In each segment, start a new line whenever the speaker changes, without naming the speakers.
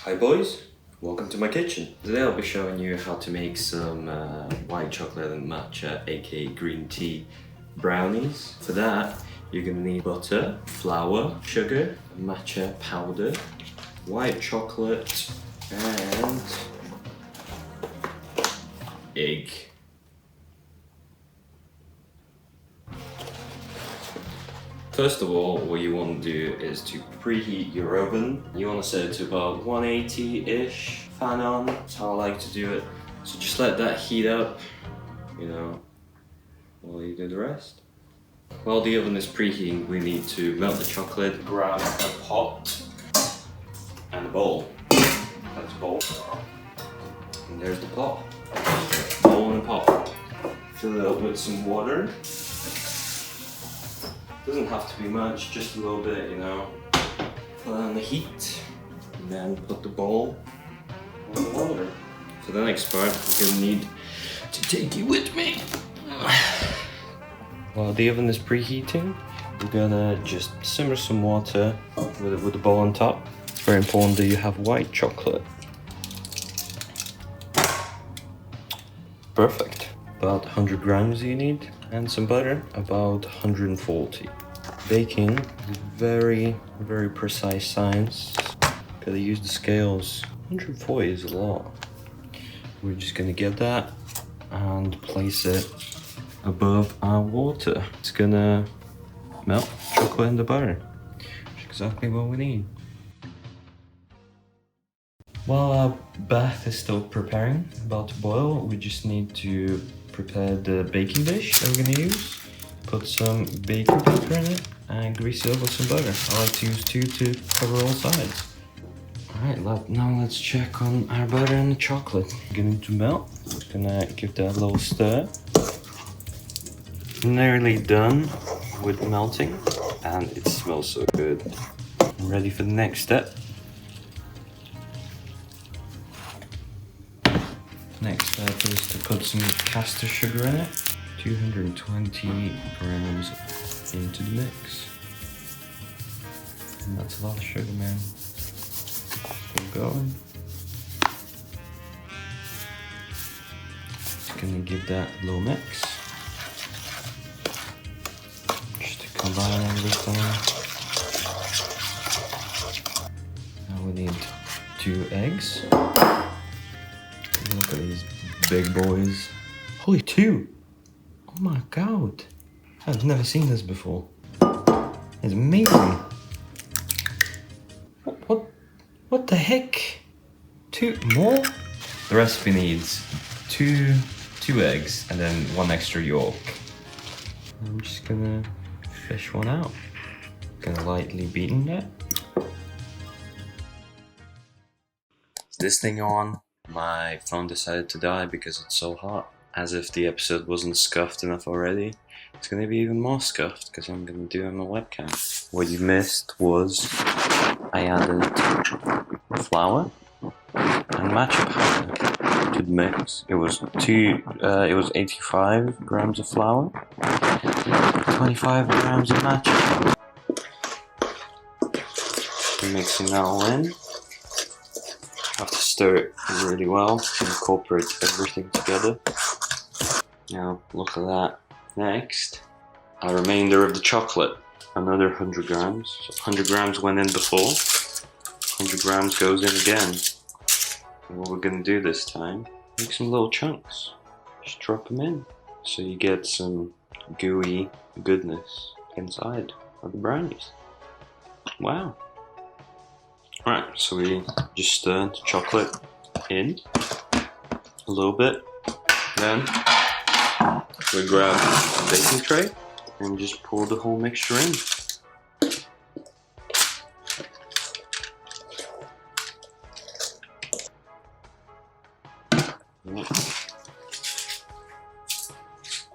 Hi boys, welcome to my kitchen. Today I'll be showing you how to make some white chocolate and matcha, aka green tea brownies. For that, you're gonna need butter, flour, sugar, matcha powder, white chocolate, and egg. First of all, what you want to do is to preheat your oven. You want to set it to about 180-ish, fan on, that's how I like to do it. So just let that heat up, while you do the rest. While the oven is preheating, we need to melt the chocolate, grab a pot and a bowl. That's a bowl. And there's the pot. Bowl and a pot. Fill it up with some water. Doesn't have to be much, just a little bit, Put on the heat, and then put the bowl on the water. For the next part, we're gonna need to take you with me. While the oven is preheating, we're gonna just simmer some water with the bowl on top. It's very important that you have white chocolate. Perfect. About 100 grams you need, and some butter, about 140. Baking is very, very precise science. Gotta use the scales. 140 is a lot. We're just gonna get that and place it above our water. It's gonna melt chocolate in the butter, which is exactly what we need. While our bath is still preparing, about to boil, we just need to prepare the baking dish that we're gonna use. Put some baking paper in it and grease it up with some butter. I like to use 2 to cover all sides. Alright, now let's check on our butter and the chocolate. Beginning to melt. Just gonna give that a little stir. Nearly done with melting, and it smells so good. I'm ready for the next step. Next step is to put some caster sugar in it. 220 grams into the mix. And that's a lot of sugar, man. Still going. Just gonna give that a little mix. Just to combine everything. Now we need 2 eggs. Look at these big boys. Holy 2! Oh my god. I've never seen this before. It's amazing. What the heck? 2 more? The recipe needs 2 eggs and then 1 extra yolk. I'm just gonna fish one out. Gonna lightly beaten that. Is this thing on? My phone decided to die because it's so hot. As if the episode wasn't scuffed enough already. It's gonna be even more scuffed because I'm gonna do it on the webcam. What you missed was I added flour and matcha powder to the mix. It was 85 grams of flour, 25 grams of matcha powder. I'm mixing that all in. Have to stir it really well to incorporate everything together. Now look at that. Next, a remainder of the chocolate. Another 100 grams. So 100 grams went in before. 100 grams goes in again. And what we're gonna do this time, make some little chunks. Just drop them in. So you get some gooey goodness inside of the brownies. Wow. Right, so we just stir the chocolate in a little bit. Then we grab a baking tray and just pour the whole mixture in.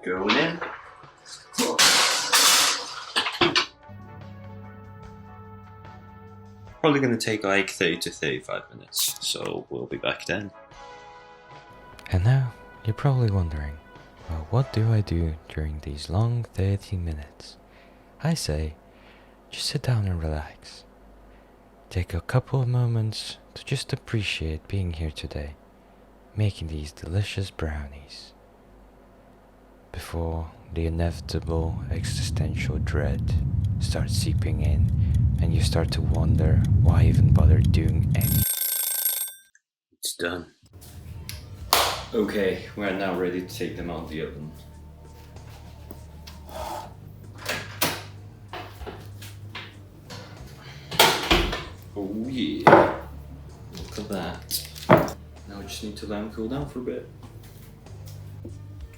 Going in. Probably going to take like 30 to 35 minutes, so we'll be back then.
And now, you're probably wondering, well, what do I do during these long 30 minutes? I say, just sit down and relax. take a couple of moments to just appreciate being here today, making these delicious brownies, before the inevitable existential dread starts seeping in and you start to wonder why even bother doing anything.
It's done. Okay, we're now ready to take them out of the oven. Oh yeah, look at that. Now we just need to let them cool down for a bit.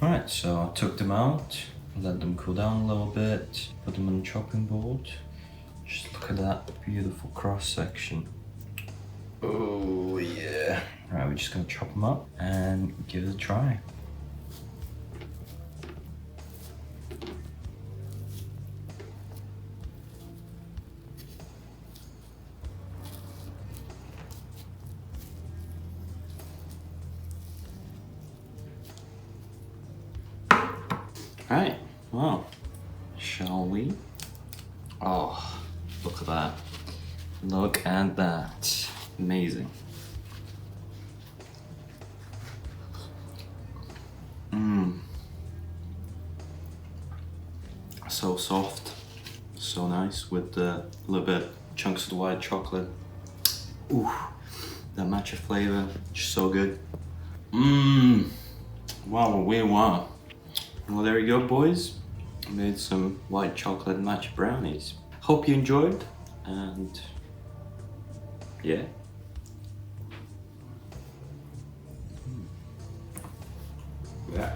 Alright, so I took them out, let them cool down a little bit, put them on the chopping board. Just look at that beautiful cross section. Oh yeah. Alright, we're just gonna chop them up and give it a try. Alright, well, shall we? Oh, look at that. Look at that. Amazing. So soft, so nice with a little bit chunks of the white chocolate. Ooh, that matcha flavor, just so good. Wow, wow. Well, there you go, boys. I made some white chocolate matcha brownies. Hope you enjoyed, and yeah. Yeah.